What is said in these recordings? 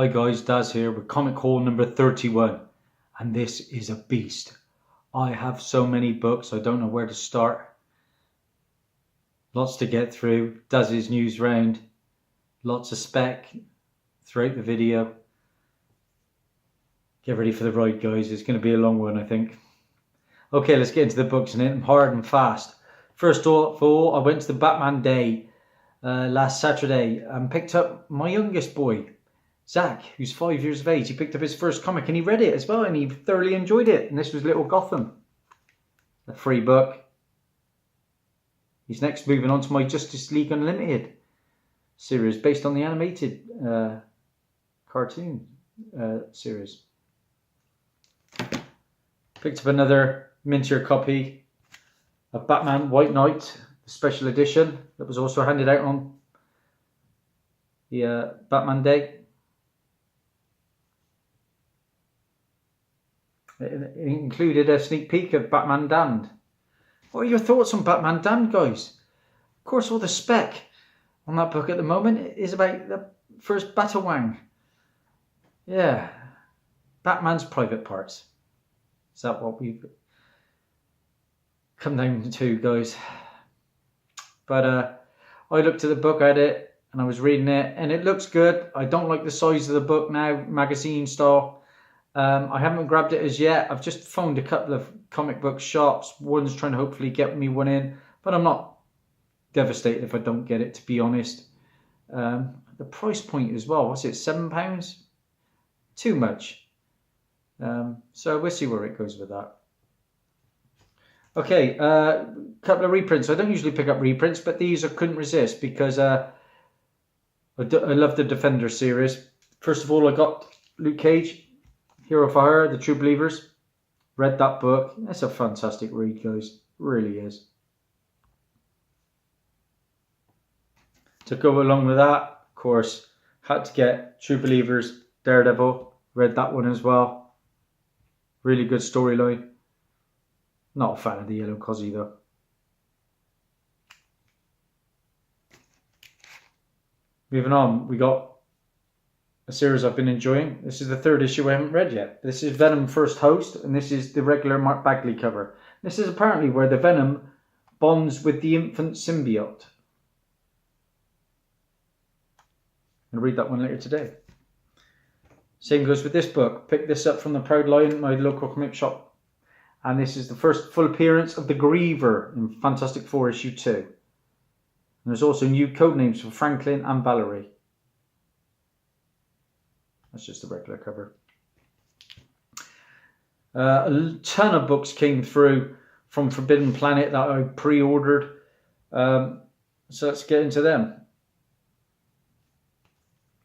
Hi guys, Daz here with comic haul number 31, and this is a beast. I have so many books, I don't know where to start. Lots to get through. Dazzie's news round, lots of spec throughout the video. Get ready for the ride guys, it's going to be a long one I think. Okay, let's get into the books and hit them hard and fast. First of all, I went to the Batman Day last Saturday and picked up my youngest boy, Zach, who's 5 years of age. He picked up his first comic and he read it as well and he thoroughly enjoyed it. And this was Little Gotham, a free book. He's next moving on to my Justice League Unlimited series based on the animated cartoon series. Picked up another mintier copy of Batman White Knight, the special edition that was also handed out on the Batman Day. It included a sneak peek of Batman Damned. What are your thoughts on Batman Damned, guys? Of course, all the spec on that book at the moment is about the first Batawang. Yeah, Batman's private parts. Is that what we've come down to, guys? But I looked at the book, I had it, and I was reading it, and it looks good. I don't like the size of the book now, magazine style. I haven't grabbed it as yet. I've just phoned a couple of comic book shops. One's trying to hopefully get me one in, but I'm not devastated if I don't get it, to be honest. The price point as well, what's it, £7? Too much. So we'll see where it goes with that. Okay, couple of reprints. I don't usually pick up reprints, but these I couldn't resist because I love the Defender series. First of all, I got Luke Cage, Hero for Hire, The True Believers. Read that book. It's a fantastic read, guys. It really is. To go along with that, of course, had to get True Believers, Daredevil. Read that one as well. Really good storyline. Not a fan of the Yellow Cozzy though. Moving on, we got a series I've been enjoying. This is the third issue I haven't read yet. This is Venom First Host, and this is the regular Mark Bagley cover. This is apparently where the Venom bonds with the infant symbiote. I'll read that one later today. Same goes with this book. Picked this up from the Proud Lion, my local comic shop. And this is the first full appearance of the Griever in Fantastic Four issue 2. And there's also new code names for Franklin and Valerie. That's just the regular cover. A ton of books came through from Forbidden Planet that I pre-ordered. So let's get into them.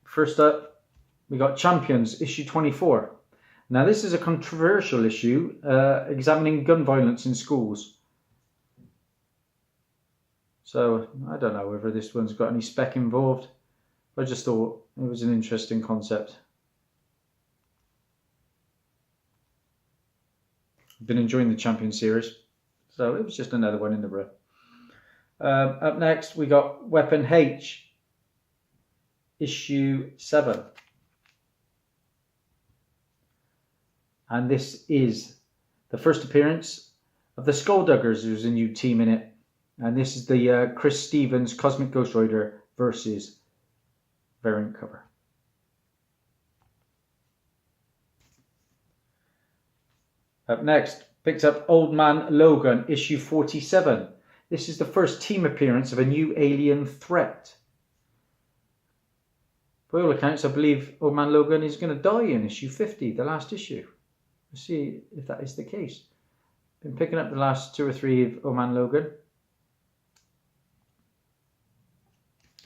First up, we got Champions, issue 24. Now this is a controversial issue examining gun violence in schools. So I don't know whether this one's got any spec involved. I just thought it was an interesting concept. I've been enjoying the Champion series, so it was just another one in the row. Up next, we got Weapon H, issue 7. And this is the first appearance of the Skullduggers. There's a new team in it. And this is the Chris Stevens Cosmic Ghost Rider versus variant cover. Up next, picked up Old Man Logan, issue 47. This is the first team appearance of a new alien threat. By all accounts, I believe Old Man Logan is going to die in issue 50, the last issue. We'll see if that is the case. Been picking up the last 2 or 3 of Old Man Logan.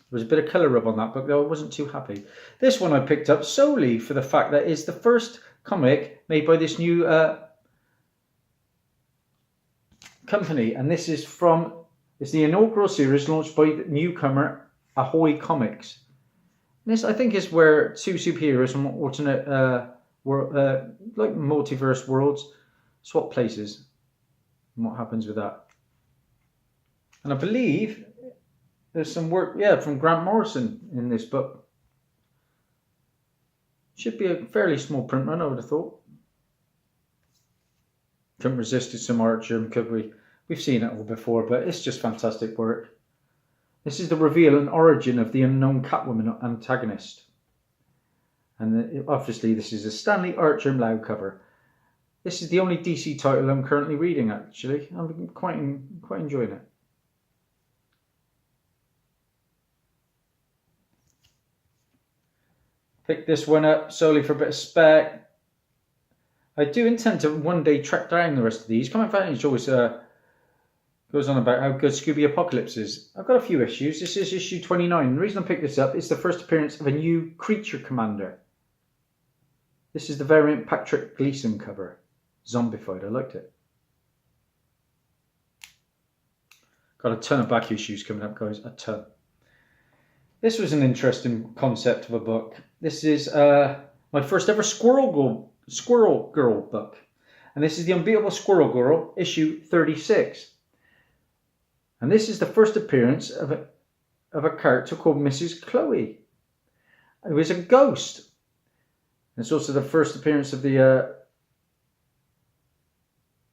There was a bit of colour rub on that book, though I wasn't too happy. This one I picked up solely for the fact that it's the first comic made by this new company, and this is it's the inaugural series launched by the newcomer Ahoy Comics. And this, I think, is where 2 superheroes from alternate like multiverse worlds swap places and what happens with that. And I believe there's some work, from Grant Morrison in this book. Should be a fairly small print run, I would have thought. Couldn't resist it, some art germ, could we? We've seen it all before, but it's just fantastic work. This is the reveal and origin of the unknown Catwoman antagonist. And obviously this is a Stanley Art Germ Loud cover. This is the only DC title I'm currently reading, actually. I'm quite enjoying it. Picked this one up solely for a bit of spec. I do intend to one day track down the rest of these. Comic Vantage always goes on about how good Scooby Apocalypse is. I've got a few issues. This is issue 29. The reason I picked this up is the first appearance of a new creature commander. This is the variant Patrick Gleason cover. Zombified. I liked it. Got a ton of back issues coming up, guys. A ton. This was an interesting concept of a book. This is my first ever Squirrel Girl book. And this is the Unbeatable Squirrel Girl, issue 36. And this is the first appearance of a character called Mrs. Chloe, who is a ghost. And it's also the first appearance of the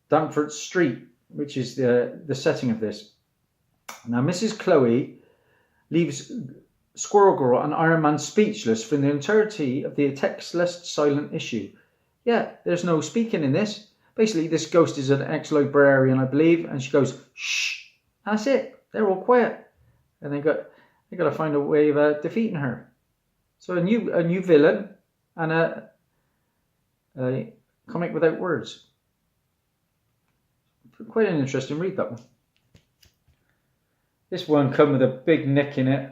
Damford Street, which is the setting of this. Now, Mrs. Chloe leaves Squirrel Girl and Iron Man speechless for the entirety of the textless silent issue. Yeah, there's no speaking in this. Basically, this ghost is an ex-librarian, I believe, and she goes, shh. That's it. They're all quiet, and they got to find a way of defeating her. So a new villain and a comic without words. Quite an interesting read, that one. This one come with a big nick in it,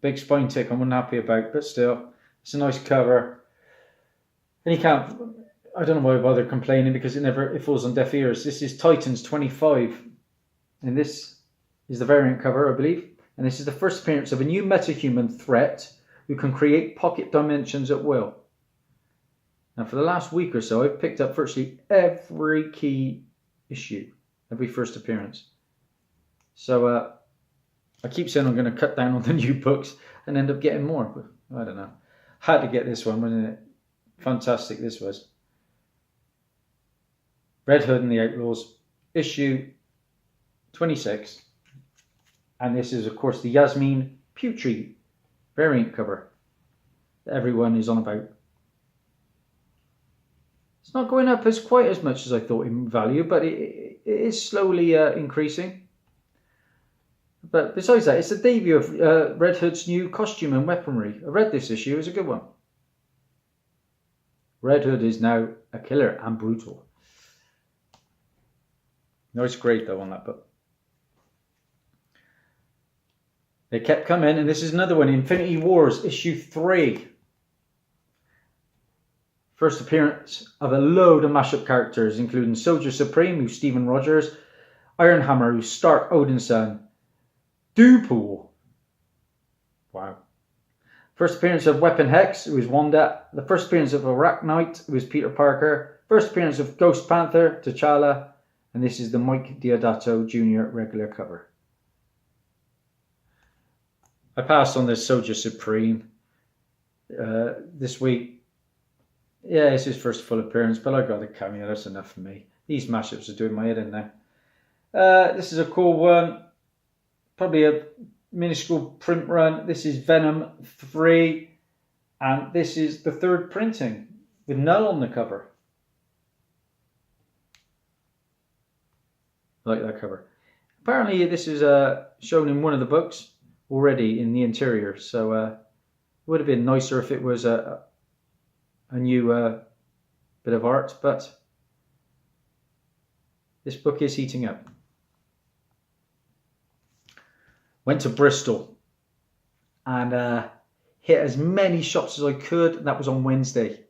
big spine tick. I wasn't happy about, but still, it's a nice cover. And you can't. I don't know why I bother complaining because it falls on deaf ears. This is Titans 25. And this is the variant cover, I believe. And this is the first appearance of a new metahuman threat who can create pocket dimensions at will. Now, for the last week or so, I've picked up virtually every key issue, every first appearance. So I keep saying I'm going to cut down on the new books and end up getting more. But I don't know. Had to get this one, wasn't it? Fantastic this was. Red Hood and the Outlaws, issue 26, and this is of course the Yasmin Putri variant cover that everyone is on about. It's not going up as quite as much as I thought in value, but it is slowly increasing. But besides that, it's the debut of Red Hood's new costume and weaponry. I read this issue, it was a good one. Red Hood is now a killer and brutal. Nice grade though on that book. They kept coming, and this is another one, Infinity Wars, issue 3. First appearance of a load of mashup characters, including Soldier Supreme, who's Stephen Rogers, Ironhammer, who's Stark Odinson, Dewpool. Wow. First appearance of Weapon Hex, who is Wanda. The first appearance of Arachnite, who is Peter Parker. First appearance of Ghost Panther, T'Challa. And this is the Mike Deodato Jr. regular cover. I passed on this Soldier Supreme this week. Yeah, it's his first full appearance, but I got the cameo. That's enough for me. These mashups are doing my head in now. This is a cool one. Probably a minuscule print run. This is Venom 3. And this is the third printing with Null on the cover. I like that cover. Apparently this is shown in one of the books already in the interior, so it would have been nicer if it was a new bit of art, but this book is heating up. Went to Bristol and hit as many shops as I could. That was on Wednesday.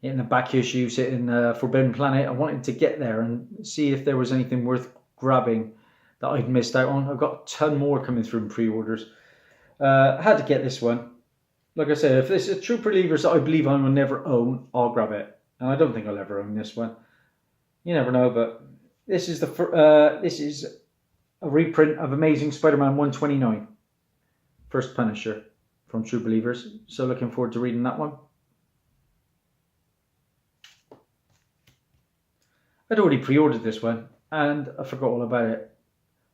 Hitting the back issues, hitting Forbidden Planet. I wanted to get there and see if there was anything worth grabbing that I'd missed out on. I've got a ton more coming through in pre-orders. I had to get this one. Like I said, if this is True Believers that I believe I will never own, I'll grab it. And I don't think I'll ever own this one. You never know, but this is this is a reprint of Amazing Spider-Man 129. First Punisher. from True Believers. So looking forward to reading that one. I'd already pre-ordered this one and I forgot all about it.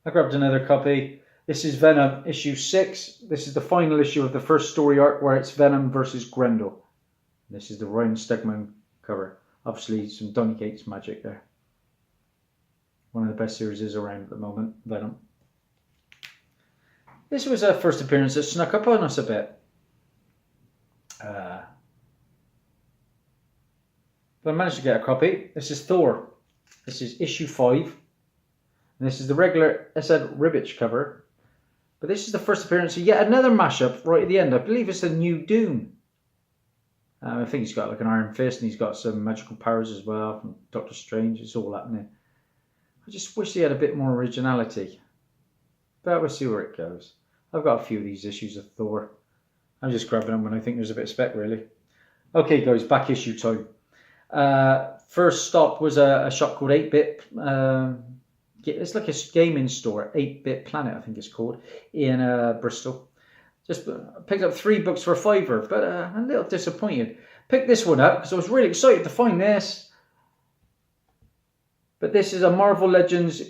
I grabbed another copy. This is Venom issue 6. This is the final issue of the first story arc where it's Venom versus Grendel. This is the Ryan Stegman cover. Obviously some Donny Cates magic there. One of the best series around at the moment, Venom. This was a first appearance that snuck up on us a bit. But I managed to get a copy. This is Thor. This is issue 5. And this is the regular Esad Ribic cover. But this is the first appearance of yet another mashup right at the end. I believe it's a new Doom. I think he's got like an Iron Fist and he's got some magical powers as well from Doctor Strange. It's all happening. I just wish he had a bit more originality. But we'll see where it goes. I've got a few of these issues of Thor. I'm just grabbing them when I think there's a bit of spec, really. Okay, guys, back issue time. First stop was a shop called 8-Bit. It's like a gaming store, 8-Bit Planet, I think it's called, in Bristol. Just picked up 3 books for £5, but a little disappointed. Picked this one up because I was really excited to find this. But this is a Marvel Legends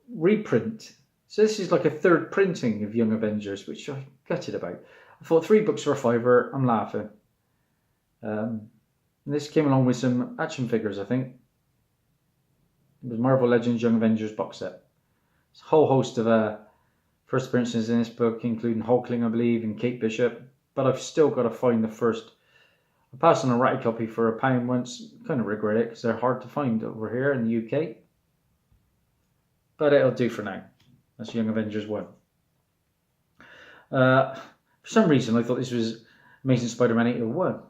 reprint. So this is like a third printing of Young Avengers, which I gutted about. I thought 3 books for £5, I'm laughing. And this came along with some action figures, I think. It was Marvel Legends Young Avengers box set. It's a whole host of first appearances in this book, including Hulkling, I believe, and Kate Bishop. But I've still got to find the first. I passed on a ratty copy for £1 once. Kind of regret it because they're hard to find over here in the UK. But it'll do for now. That's Young Avengers 1. For some reason, I thought this was Amazing Spider-Man 801.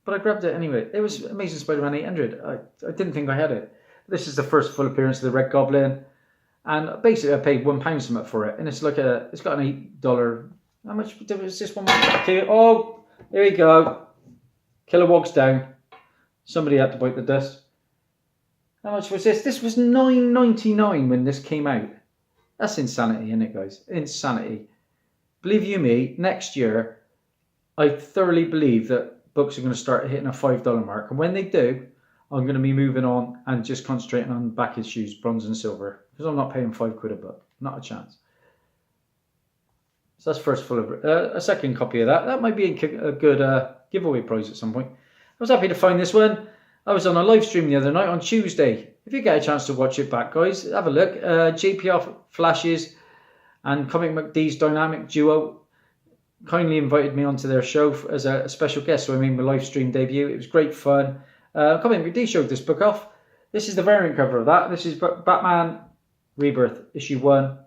But I grabbed it anyway. It was Amazing Spider-Man 800. I didn't think I had it. This is the first full appearance of the Red Goblin. And basically I paid £1 something for it. And it's like it's got an $8. How much was this one? Okay, oh, there we go. Kilowog's down. Somebody had to bite the dust. How much was this? This was $9.99 when this came out. That's insanity, isn't it, guys? Insanity. Believe you me, next year, I thoroughly believe that books are going to start hitting a $5 mark. And when they do, I'm going to be moving on and just concentrating on back issues, bronze and silver. Because I'm not paying £5 a book. Not a chance. So that's first full of a second copy of that. That might be a good giveaway prize at some point. I was happy to find this one. I was on a live stream the other night on Tuesday. If you get a chance to watch it back, guys, have a look. JPR Flashes and Comic McD's dynamic duo kindly invited me onto their show as a special guest. So I made my live stream debut. It was great fun. Comic McD showed this book off. This is the variant cover of that. This is Batman Rebirth, issue 1.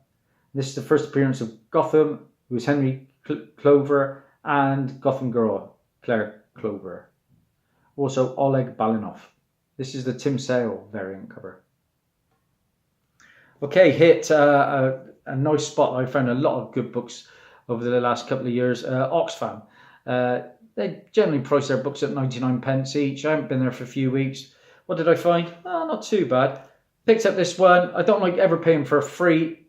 This is the first appearance of Gotham, who is Henry Clover, and Gotham Girl, Claire Clover. Also Oleg Balinov. This is the Tim Sale variant cover. Okay, hit a nice spot. I found a lot of good books over the last couple of years. Oxfam. They generally price their books at 99p each. I haven't been there for a few weeks. What did I find? Oh, not too bad. Picked up this one. I don't like ever paying for a free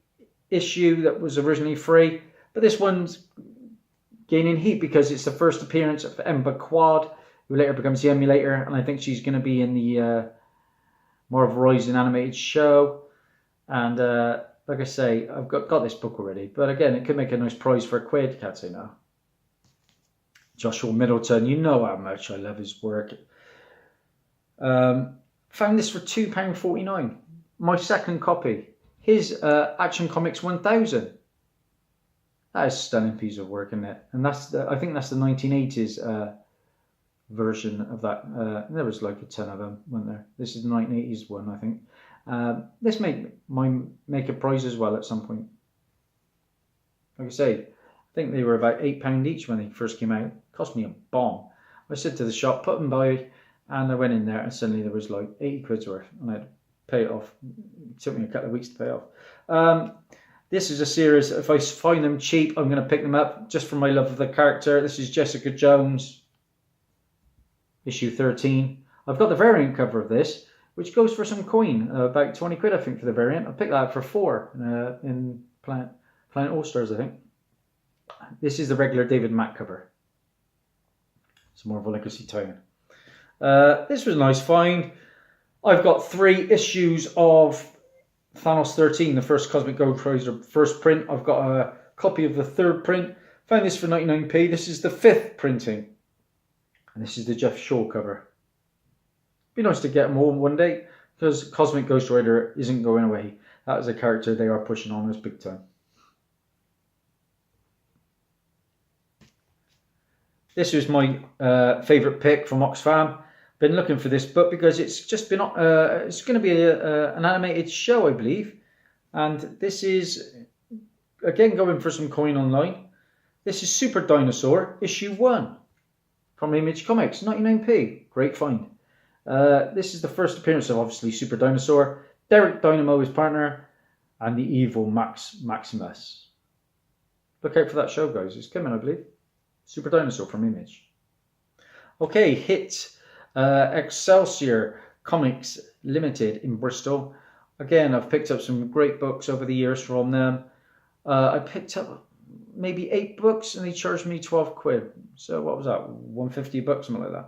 issue that was originally free. But this one's gaining heat because it's the first appearance of Ember Quad, who later becomes the Emulator. And I think she's going to be in the Marvel Rising animated show. And like I say, I've got this book already. But again, it could make a nice prize for £1. Can't say no. Joshua Middleton, you know how much I love his work. Found this for £2.49. My second copy. His Action Comics 1000. That is a stunning piece of work, isn't it? And I think that's the 1980s version of that. There was like a ton of them, weren't there? This is the 1980s one, I think. This might make a prize as well at some point. Like I say, I think they were about £8 each when they first came out. Cost me a bomb. I said to the shop, put them by, and I went in there and suddenly there was like 80 quid's worth and I had to pay it off. It took me a couple of weeks to pay off. This is a series, if I find them cheap, I'm going to pick them up just for my love of the character. This is Jessica Jones, issue 13. I've got the variant cover of this, which goes for some coin, about 20 quid I think for the variant. I'll pick that up for £4 in Planet All Stars, I think. This is the regular David Mack cover. It's more of a legacy tie-in. This was a nice find. I've got 3 issues of Thanos 13, the first Cosmic Ghost Rider first print. I've got a copy of the 3rd print. Found this for 99p. This is the 5th printing. And this is the Jeff Shaw cover. Be nice to get them all one day, because Cosmic Ghost Rider isn't going away. That is a character they are pushing on us big time. This was my favourite pick from Oxfam. Been looking for this book because it's just been it's going to be an animated show, I believe, and this is again going for some coin online. This is Super Dinosaur issue 1 from Image Comics, 99p. Great find. This is the first appearance of obviously Super Dinosaur, Derek Dynamo his partner, and the evil Maximus. Look out for that show, guys. It's coming, I believe. Super Dinosaur from Image. Okay, Hit. Excelsior Comics Limited in Bristol. Again, I've picked up some great books over the years from them. I picked up maybe 8 books and they charged me 12 quid. So what was that? $150, something like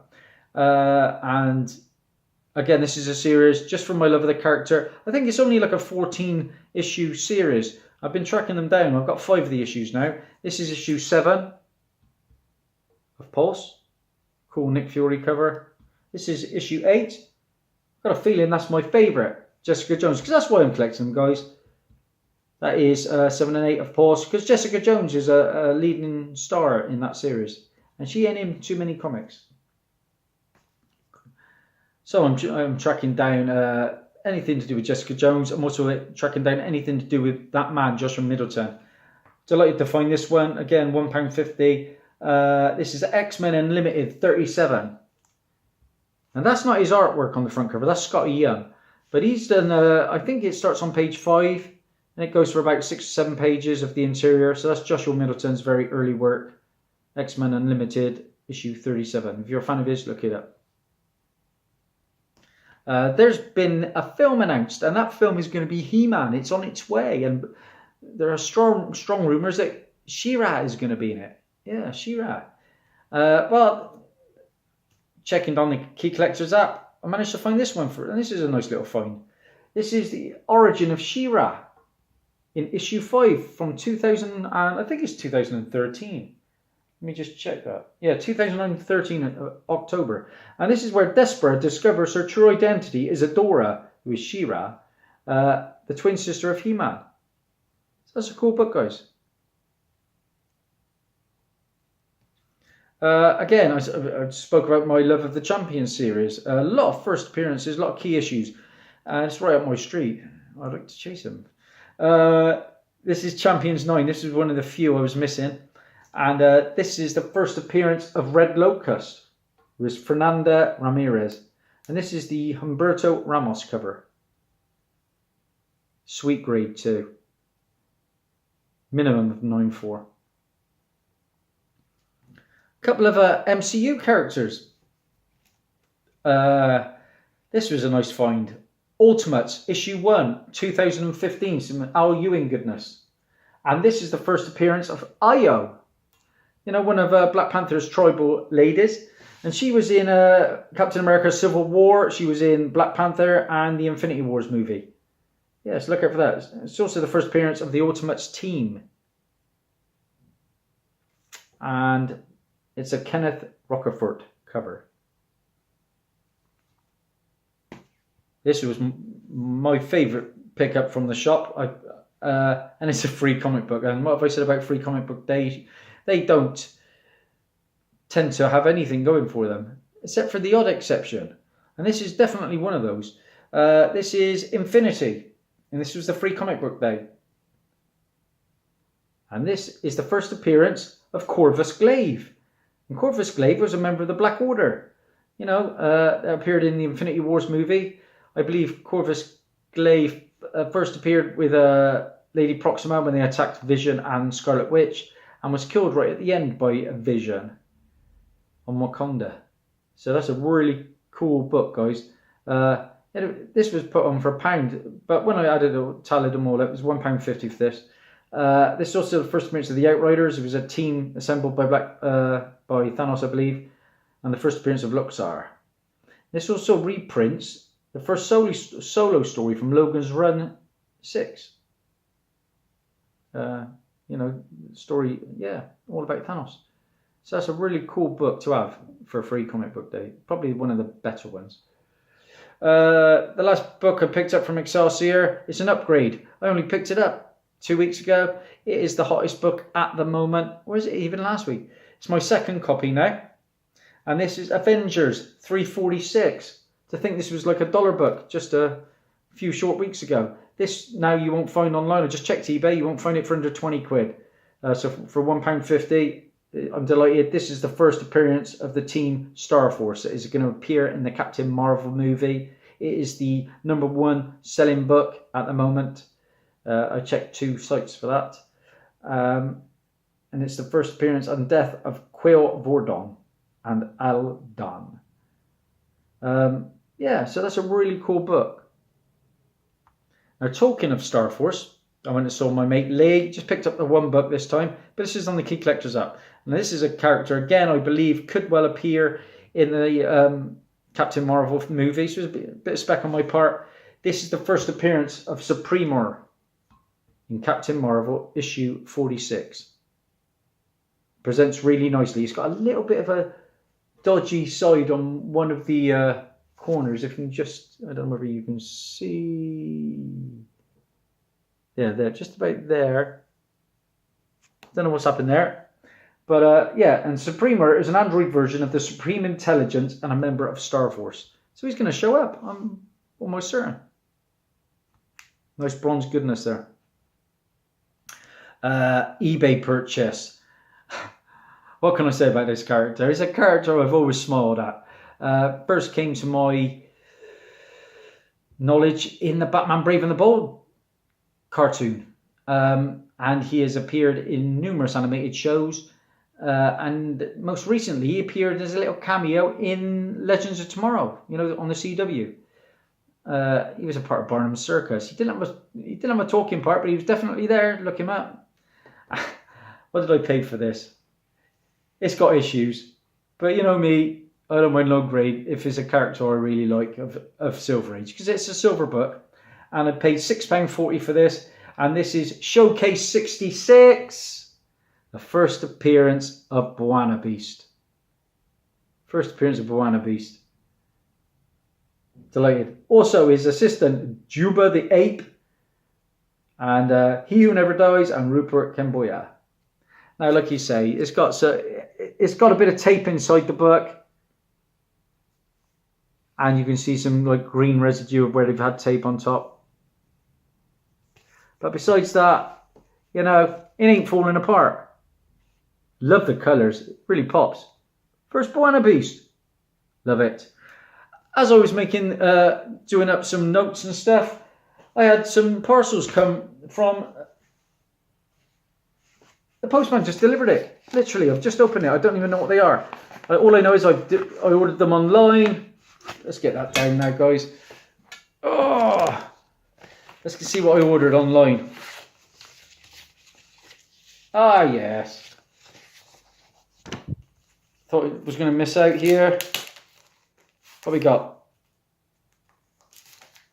that. And again, this is a series just from my love of the character. I think it's only like a 14 issue series. I've been tracking them down. I've got 5 of the issues now. This is issue 7 of Pulse. Cool Nick Fury cover. This is issue 8. Got a feeling that's my favourite, Jessica Jones, because that's why I'm collecting them, guys. That is 7 and 8 of Pulse, because Jessica Jones is a leading star in that series, and she ain't in too many comics. So I'm tracking down anything to do with Jessica Jones. I'm also tracking down anything to do with that man, Joshua Middleton. Delighted to find this one. Again, £1.50. This is X-Men Unlimited 37. And that's not his artwork on the front cover, that's Scotty Young. But he's done, I think it starts on page 5, and it goes for about 6 or 7 pages of the interior. So that's Joshua Middleton's very early work. X-Men Unlimited, issue 37. If you're a fan of his, look it up. There's been a film announced, and that film is going to be He-Man. It's on its way, and there are strong rumours that She-Ra is going to be in it. Yeah, She-Ra. Well, checking on the Key Collectors app, I managed to find this one and this is a nice little find. This is the origin of She-Ra in issue 5 from 2000, and I think it's 2013. Let me just check that. Yeah, 2013 October. And this is where Despera discovers her true identity is Adora, who is She-Ra, the twin sister of He-Man. So that's a cool book, guys. Again, I spoke about my love of the Champions series. A lot of first appearances, a lot of key issues. It's right up my street. I'd like to chase them. This is Champions 9. This is one of the few I was missing. And this is the first appearance of Red Locust, who is Fernanda Ramirez. And this is the Humberto Ramos cover. Sweet grade 2. Minimum of 9.4. Couple of MCU characters. This was a nice find. Ultimates, issue 1, 2015. Some Al Ewing goodness. And this is the first appearance of Io. You know, one of Black Panther's tribal ladies. And she was in Captain America Civil War. She was in Black Panther and the Infinity Wars movie. Yes, look out for that. It's also the first appearance of the Ultimates team. And it's a Kenneth Rocafort cover. This was my favourite pickup from the shop. And it's a free comic book. And what have I said about Free Comic Book Day? They don't tend to have anything going for them, except for the odd exception. And this is definitely one of those. This is Infinity. And this was the Free Comic Book Day. And this is the first appearance of Corvus Glaive. And Corvus Glaive was a member of the Black Order. You know, appeared in the Infinity Wars movie. I believe Corvus Glaive first appeared with Lady Proxima when they attacked Vision and Scarlet Witch, and was killed right at the end by Vision on Wakanda. So that's a really cool book, guys. This was put on for £1, but when I tallied them all, it was £1.50 for this. This is also the first appearance of the Outriders. It was a team assembled by by Thanos, I believe, and the first appearance of Luxor. This also reprints the first solo story from Logan's Run 6. Story, all about Thanos. So that's a really cool book to have for a free comic book day. Probably one of the better ones. The last book I picked up from Excelsior is an upgrade. I only picked it up 2 weeks ago. It is the hottest book at the moment. Or is it even last week? It's my second copy now. And this is Avengers 346. To think this was like a $1 book just a few short weeks ago. This now you won't find online. I just checked eBay. You won't find it for under 20 quid. So for £1.50, I'm delighted. This is the first appearance of the team Star Force. It is going to appear in the Captain Marvel movie. It is the #1 selling book at the moment. I checked 2 sites for that. And it's the first appearance on death of Quail Vordon and Aldan. So that's a really cool book. Now, talking of Star Force, I went and saw my mate Lee. Just picked up the 1 book this time, but this is on the Key Collector's app. And this is a character, again, I believe, could well appear in the Captain Marvel movie. So it's a bit of spec on my part. This is the first appearance of Supremor in Captain Marvel issue 46. Presents really nicely. It's got a little bit of a dodgy side on one of the corners. If you can just, I don't know whether you can see. Yeah, there, just about there. Don't know what's happened there. But and Supremor is an android version of the Supreme Intelligence and a member of Star Force. So he's going to show up, I'm almost certain. Nice bronze goodness there. eBay purchase. What can I say about this character? It's a character I've always smiled at. First came to my knowledge in the Batman Brave and the Bold cartoon. And he has appeared in numerous animated shows. And most recently, he appeared as a little cameo in Legends of Tomorrow, on the CW. He was a part of Barnum's Circus. He didn't have a talking part, but he was definitely there. Look him up. What did I pay for this? It's got issues, but you know me, I don't mind low grade if it's a character I really like of Silver Age, because it's a silver book, and I paid £6.40 for this, and this is Showcase 66, the first appearance of Buana Beast. First appearance of Buana Beast. Delighted. Also his assistant Juba the Ape, and He Who Never Dies, and Rupert Kemboya. Now, like you say, it's got a bit of tape inside the book, and you can see some like green residue of where they've had tape on top. But besides that, it ain't falling apart. Love the colours, it really pops. First Buana Beast, love it. As I was doing up some notes and stuff, I had some parcels come from. The postman just delivered it. Literally, I've just opened it. I don't even know what they are. All I know is I ordered them online. Let's get that down now, guys. Oh, let's see what I ordered online. Ah, yes. Thought I was going to miss out here. What we got?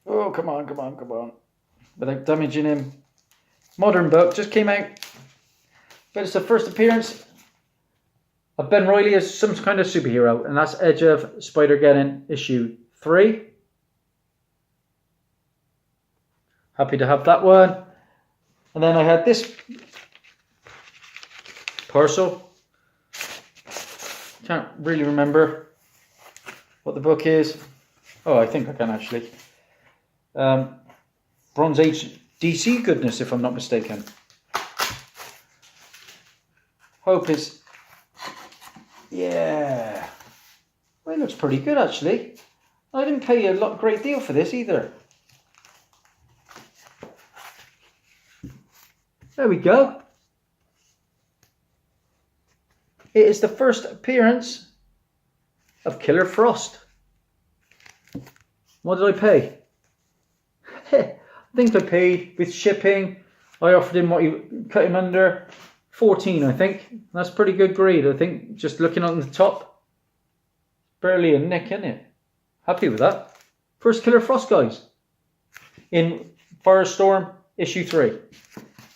Oh, come on. Without damaging him. Modern book, just came out. But it's the first appearance of Ben Reilly as some kind of superhero. And that's Edge of Spider-Geddon issue 3. Happy to have that one. And then I had this parcel. Can't really remember what the book is. Oh, I think I can actually. Bronze Age DC goodness, if I'm not mistaken. Hope is, yeah. Well, it looks pretty good actually. I didn't pay a great deal for this either. There we go. It is the first appearance of Killer Frost. What did I pay? I think I paid with shipping I offered him what he cut him under 14, I think. That's pretty good grade, I think. Just looking on the top. Barely a nick, isn't it? Happy with that. First Killer Frost, guys. In Firestorm issue 3.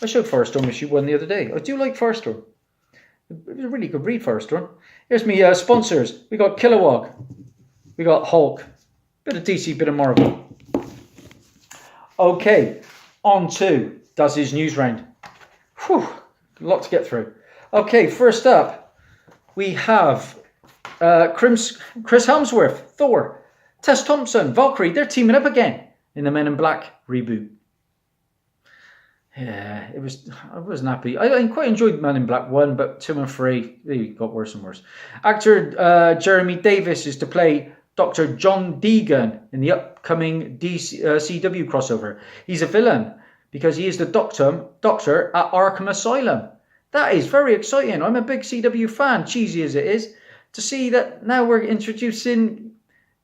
I showed Firestorm issue 1 the other day. I do like Firestorm. It was a really good read, Firestorm. Here's me sponsors. We got Kilowog. We got Hulk. Bit of DC, bit of Marvel. Okay, on to Dazzie's news round. Whew, a lot to get through. Okay, first up, we have Chris Hemsworth, Thor, Tess Thompson, Valkyrie. They're teaming up again in the Men in Black reboot. Yeah, I wasn't happy. I quite enjoyed Men in Black 1, but 2 and 3, they got worse and worse. Actor Jeremy Davis is to play Dr. John Deegan in the upcoming CW crossover. He's a villain because he is the doctor at Arkham Asylum. That is very exciting. I'm a big CW fan, cheesy as it is, to see that now we're introducing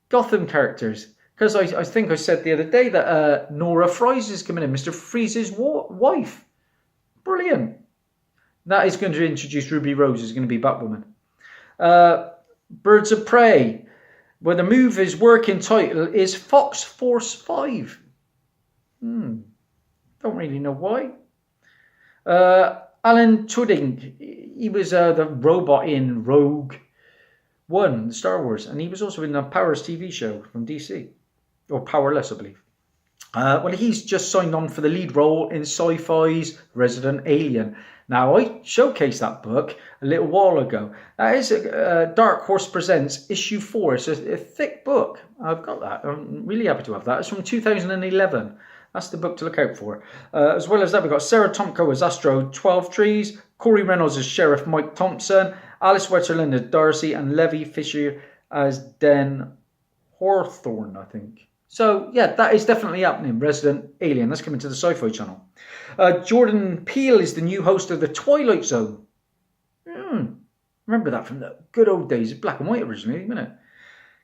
Gotham characters. Because I think I said the other day that Nora Fries is coming in, Mr. Freeze's wife. Brilliant. That is going to introduce Ruby Rose, is going to be Batwoman. Birds of Prey. Well, the movie's working title is Fox Force 5. Don't really know why. Alan Tudyk, he was the robot in Rogue One, Star Wars, and he was also in the Powers TV show from DC, or Powerless, I believe. Well, he's just signed on for the lead role in Sci-Fi's Resident Alien. Now, I showcased that book a little while ago. That is Dark Horse Presents issue 4. It's a thick book. I've got that. I'm really happy to have that. It's from 2011. That's the book to look out for. As well as that, we've got Sarah Tomko as Astro 12 Trees, Corey Reynolds as Sheriff Mike Thompson, Alice Wetterland as Darcy, and Levi Fisher as Den Hawthorne, I think. So, yeah, that is definitely happening. Resident Alien. That's coming to the Sci-Fi Channel. Jordan Peele is the new host of The Twilight Zone. Remember that from the good old days. Black and white originally, isn't it?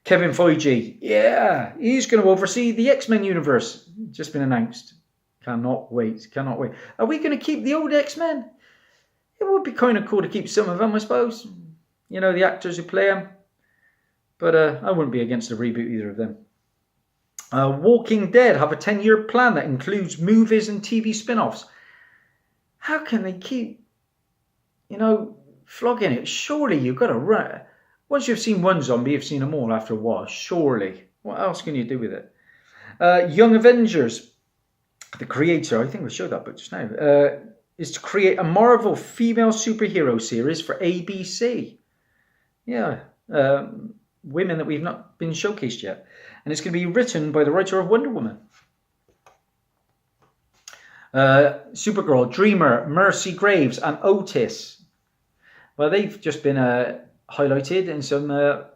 Kevin Feige. Yeah, he's going to oversee the X-Men universe. Just been announced. Cannot wait. Cannot wait. Are we going to keep the old X-Men? It would be kind of cool to keep some of them, I suppose. You know, the actors who play them. But I wouldn't be against a reboot either of them. Walking Dead have a 10-year plan that includes movies and TV spin-offs. How can they keep, flogging it? Surely you've got to run. Once you've seen one zombie, you've seen them all after a while. Surely. What else can you do with it? Young Avengers, the creator, I think we showed that book just now, is to create a Marvel female superhero series for ABC. Yeah. Women that we've not been showcased yet. And it's going to be written by the writer of Wonder Woman. Supergirl, Dreamer, Mercy Graves, and Otis. Well, they've just been highlighted in some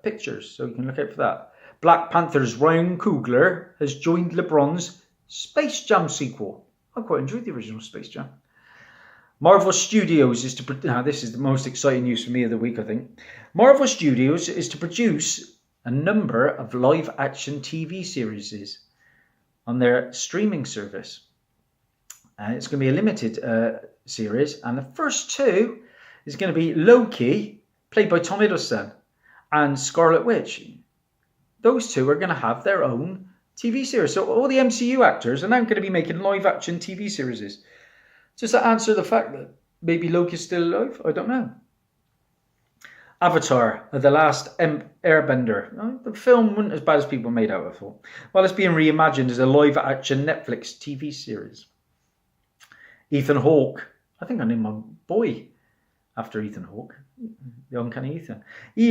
pictures, so you can look out for that. Black Panther's Ryan Coogler has joined LeBron's Space Jam sequel. I quite enjoyed the original Space Jam. Marvel Studios is to... Now, this is the most exciting news for me of the week, I think. Marvel Studios is to produce a number of live-action TV series on their streaming service. It's going to be a limited series, and the first 2 is going to be Loki, played by Tom Hiddleston, and Scarlet Witch. Those 2 are going to have their own TV series. So all the MCU actors are now going to be making live-action TV series. Does that answer the fact that maybe Loki's still alive? I don't know. Avatar, The Last Airbender. The film wasn't as bad as people made out of it. Well, it's being reimagined as a live-action Netflix TV series. Ethan Hawke. I think I named my boy after Ethan Hawke. The Uncanny Ethan. He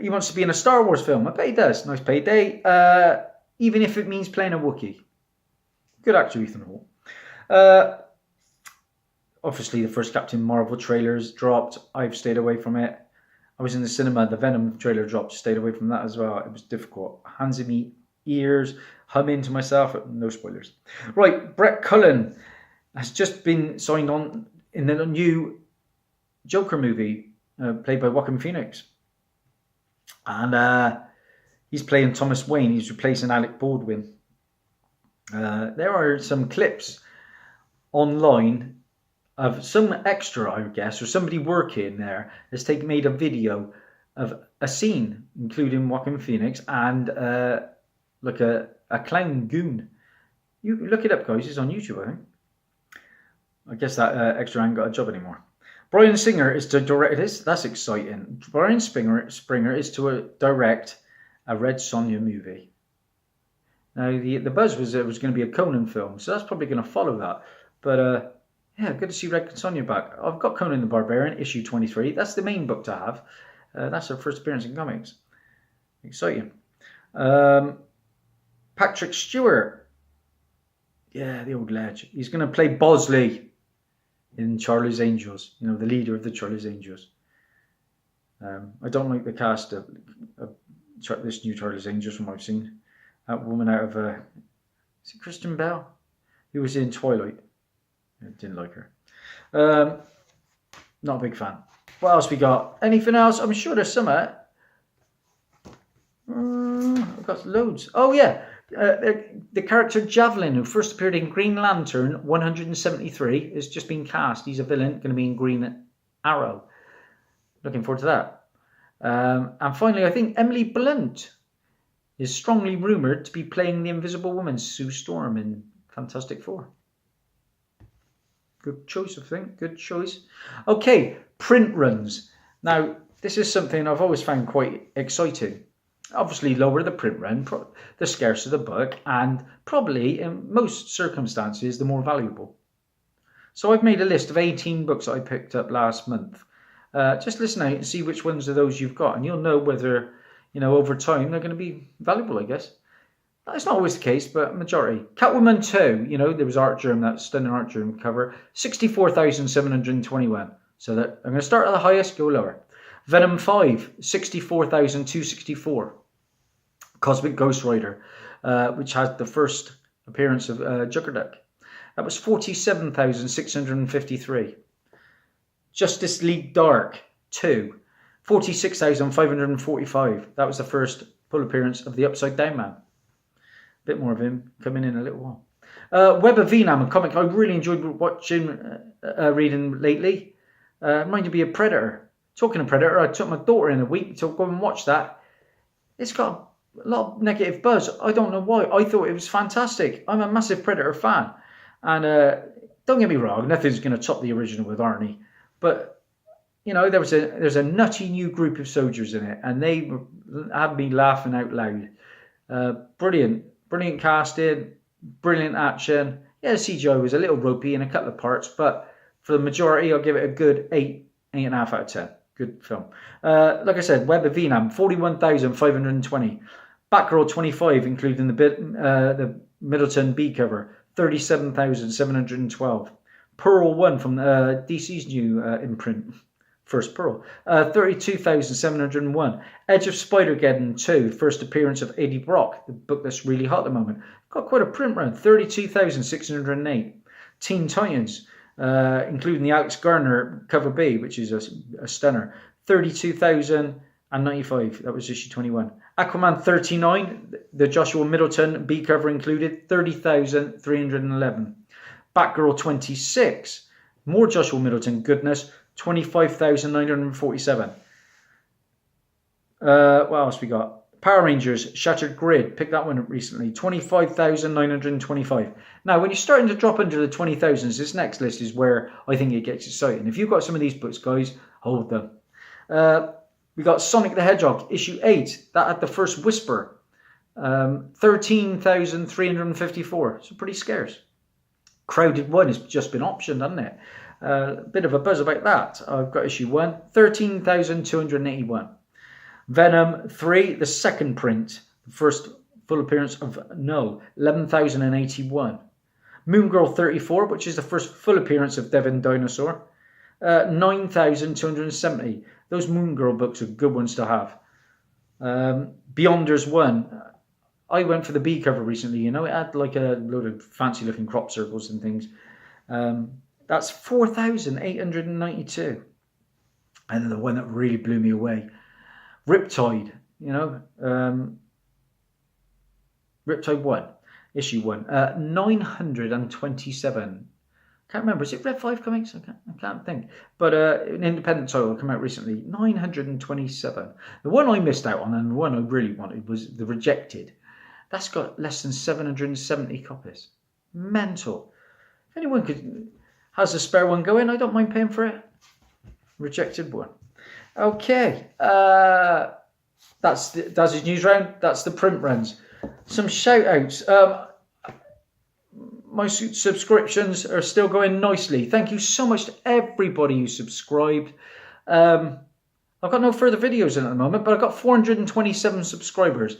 wants to be in a Star Wars film. I bet he does. Nice payday. Even if it means playing a Wookiee. Good actor, Ethan Hawke. Obviously, the first Captain Marvel trailers dropped. I've stayed away from it. I was in the cinema. The Venom trailer dropped. Stayed away from that as well. It was difficult. Hands in me ears. Humming to myself. No spoilers. Right. Brett Cullen has just been signed on in the new Joker movie played by Joaquin Phoenix. And he's playing Thomas Wayne. He's replacing Alec Baldwin. There are some clips online of some extra, I guess, or somebody working there has made a video of a scene, including Joaquin Phoenix and like a clown goon. You look it up, guys. It's on YouTube, I think. I guess that extra ain't got a job anymore. Bryan Singer is to direct this. That's exciting. Bryan Springer is to direct a Red Sonja movie. Now, the buzz was it was going to be a Conan film, so that's probably going to follow that. But yeah, good to see Red Sonja back. I've got Conan the Barbarian, issue 23. That's the main book to have. That's her first appearance in comics. Exciting. Patrick Stewart. Yeah, the old ledge. He's going to play Bosley in Charlie's Angels. You know, the leader of the Charlie's Angels. I don't like the cast of this new Charlie's Angels from what I've seen. That woman out of is it Kristen Bell? Who was in Twilight. I didn't like her. Not a big fan. What else we got? Anything else? I'm sure there's some. I've got loads. Oh yeah, the character Javelin, who first appeared in Green Lantern 173, has just been cast. He's a villain, going to be in Green Arrow. Looking forward to that. And finally, I think Emily Blunt is strongly rumoured to be playing the Invisible Woman, Sue Storm, in Fantastic Four. Good choice, I think. Good choice. Okay, print runs. Now, this is something I've always found quite exciting. Obviously, lower the print run, the scarcer the book, and probably, in most circumstances, the more valuable. So I've made a list of 18 books that I picked up last month. Just listen out and see which ones of those you've got, and you'll know whether, you know, over time they're going to be valuable, I guess. That's not always the case, but majority. Catwoman 2, you know, there was Art Germ, that stunning Art Germ cover, 64,721. So that I'm going to start at the highest, go lower. Venom 5, 64,264. Cosmic Ghost Rider, which had the first appearance of Juggerduck. That was 47,653. Justice League Dark 2, 46,545. That was the first full appearance of the Upside Down Man. Bit more of him coming in a little while. Web of Venom, a comic I really enjoyed watching, reading lately. Reminded me of Predator. Talking of Predator, I took my daughter in a week to go and watch that. It's got a lot of negative buzz. I don't know why. I thought it was fantastic. I'm a massive Predator fan. And don't get me wrong, nothing's going to top the original with Arnie. But, you know, there's a nutty new group of soldiers in it. And they had me laughing out loud. Brilliant casting, brilliant action. Yeah, the CGI was a little ropey in a couple of parts, but for the majority, I'll give it a good 8.5 out of 10. Good film. Like I said, Web of Venom, 41,520. Batgirl 25, including the Middleton B cover, 37,712. Pearl 1 from DC's new imprint. First Pearl, 32,701. Edge of Spider-Geddon 2, first appearance of Eddie Brock, the book that's really hot at the moment. Got quite a print run, 32,608. Teen Titans, including the Alex Garner cover B, which is a stunner, 32,095. That was issue 21. Aquaman 39, the Joshua Middleton B cover included, 30,311. Batgirl 26, more Joshua Middleton goodness, 25,947. What else we got? Power Rangers Shattered Grid. Picked that one up recently. 25,925. Now, when you're starting to drop under the 20,000s, this next list is where I think it gets exciting. If you've got some of these books, guys, hold them. We got Sonic the Hedgehog, issue 8. That had the first Whisper. 13,354. So pretty scarce. Crowded 1 has just been optioned, hasn't it? A bit of a buzz about that. I've got issue 1, 13,281. Venom 3, the second print, the first full appearance of Null, 11,081. Moon Girl 34, which is the first full appearance of Devin Dinosaur, 9,270. Those Moon Girl books are good ones to have. Beyonders 1. I went for the B cover recently, you know, it had like a load of fancy looking crop circles and things. That's 4,892. And then the one that really blew me away, Riptide, you know, Riptide 1, issue 1, 927. can't remember. Is it Red 5 Comics? I can't think. But an independent title came out recently. 927. The one I missed out on and the one I really wanted was The Rejected. That's got less than 770 copies. Mental. If anyone has a spare one going, I don't mind paying for it. Rejected one. Okay. That's Dazzie's news round. That's the print runs. Some shout outs. My subscriptions are still going nicely. Thank you so much to everybody who subscribed. I've got no further videos in at the moment, but I've got 427 subscribers.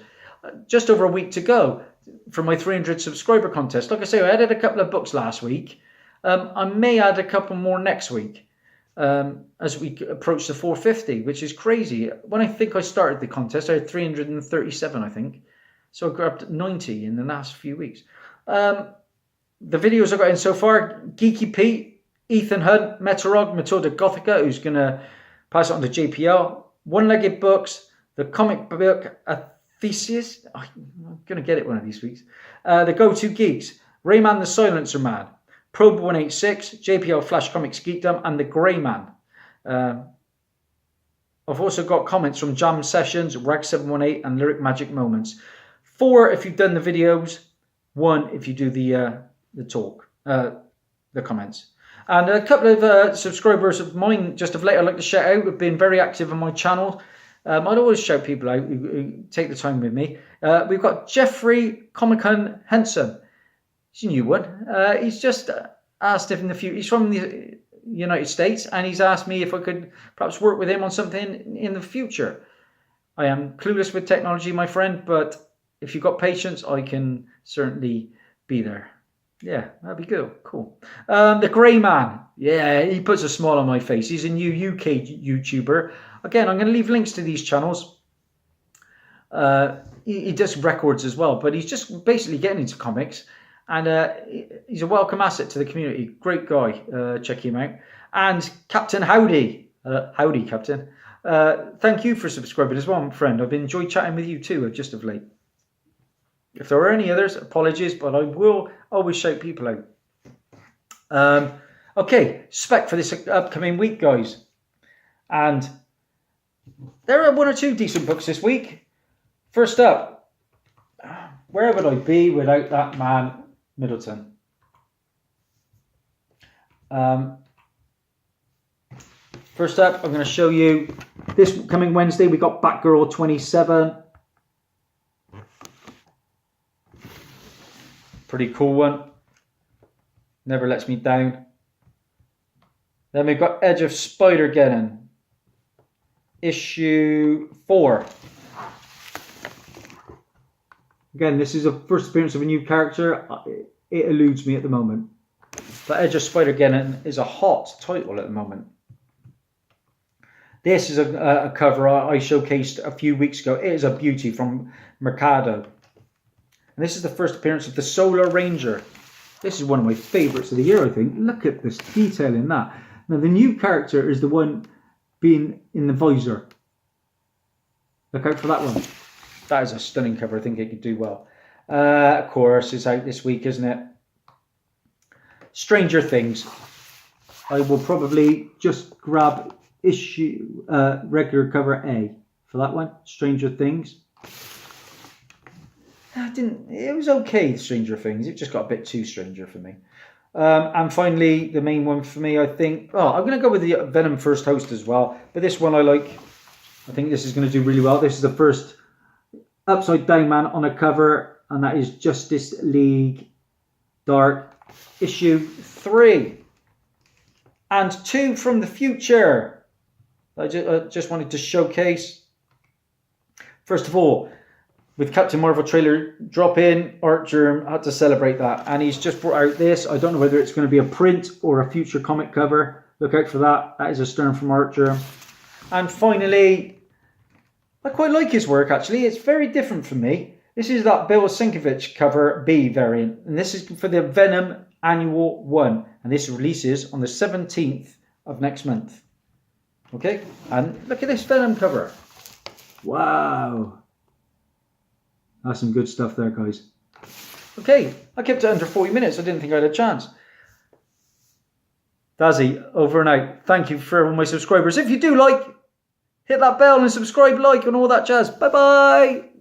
Just over a week to go for my 300 subscriber contest. Like I say, I added a couple of books last week. I may add a couple more next week as we approach the 450, which is crazy. When I think I started the contest, I had 337, I think. So I grabbed 90 in the last few weeks. The videos I got in so far, Geeky Pete, Ethan Hunt, Metarog, Matilda Gothica, who's going to pass it on to JPL, One-Legged Books, the comic book Theseus, I'm going to get it one of these weeks, the Go-To Geeks, Rayman the Silencer Man, Probe 186, JPL Flash Comics Geekdom, and The Grey Man. I've also got comments from Jam Sessions, Rag718, and Lyric Magic Moments. 4 if you've done the videos, 1 if you do the talk, the comments. And a couple of subscribers of mine just of late I'd like to shout out, have been very active on my channel. I'd always shout people out who take the time with me. We've got Jeffrey Comic-Con Henson. He's a new one. He's just asked if in the future, he's from the United States, and he's asked me if I could perhaps work with him on something in the future. I am clueless with technology, my friend, but if you've got patience, I can certainly be there. Yeah, that'd be good. Cool. The Grey Man. Yeah, he puts a smile on my face. He's a new UK YouTuber. Again, I'm going to leave links to these channels. He does records as well, but he's just basically getting into comics. And he's a welcome asset to the community. Great guy. Check him out. And Captain Howdy. Howdy, Captain. Thank you for subscribing as well, my friend. I've enjoyed chatting with you too, just of late. If there are any others, apologies, but I will always shout people out. Okay, spec for this upcoming week, guys. And there are 1 or 2 decent books this week. First up, where would I be without that man, Middleton? First up, I'm going to show you this coming Wednesday. We got Batgirl 27. Pretty cool one. Never lets me down. Then we've got Edge of Spider-Geddon. Issue 4. Again, this is a first appearance of a new character. It eludes me at the moment. But Edge of Spider-Geddon is a hot title at the moment. This is a cover I showcased a few weeks ago. It is a beauty from Mercado. And this is the first appearance of the Solar Ranger. This is one of my favourites of the year, I think. Look at this detail in that. Now, the new character is the one being in the visor. Look out for that one. That is a stunning cover. I think it could do well. Of course, it's out this week, isn't it? Stranger Things. I will probably just grab issue regular cover A for that one. Stranger Things. It was okay, Stranger Things. It just got a bit too Stranger for me. And finally, the main one for me, I think. Oh, I'm going to go with the Venom First Host as well. But this one I like. I think this is going to do really well. This is the first upside down man on a cover, and that is Justice League Dark issue 3. And 2 from the future. I just wanted to showcase. First of all, with Captain Marvel trailer drop in, Art Germ had to celebrate that. And he's just brought out this. I don't know whether it's going to be a print or a future comic cover. Look out for that. That is a Stern from Art Germ. And finally, I quite like his work actually. It's very different from me. This is that Bill Sienkiewicz cover B variant. And this is for the Venom Annual 1. And this releases on the 17th of next month. Okay? And look at this Venom cover. Wow. That's some good stuff there, guys. Okay, I kept it under 40 minutes. I didn't think I had a chance. Dazzie, over and out. Thank you for all my subscribers. If you do like, hit that bell and subscribe, like, and all that jazz. Bye bye.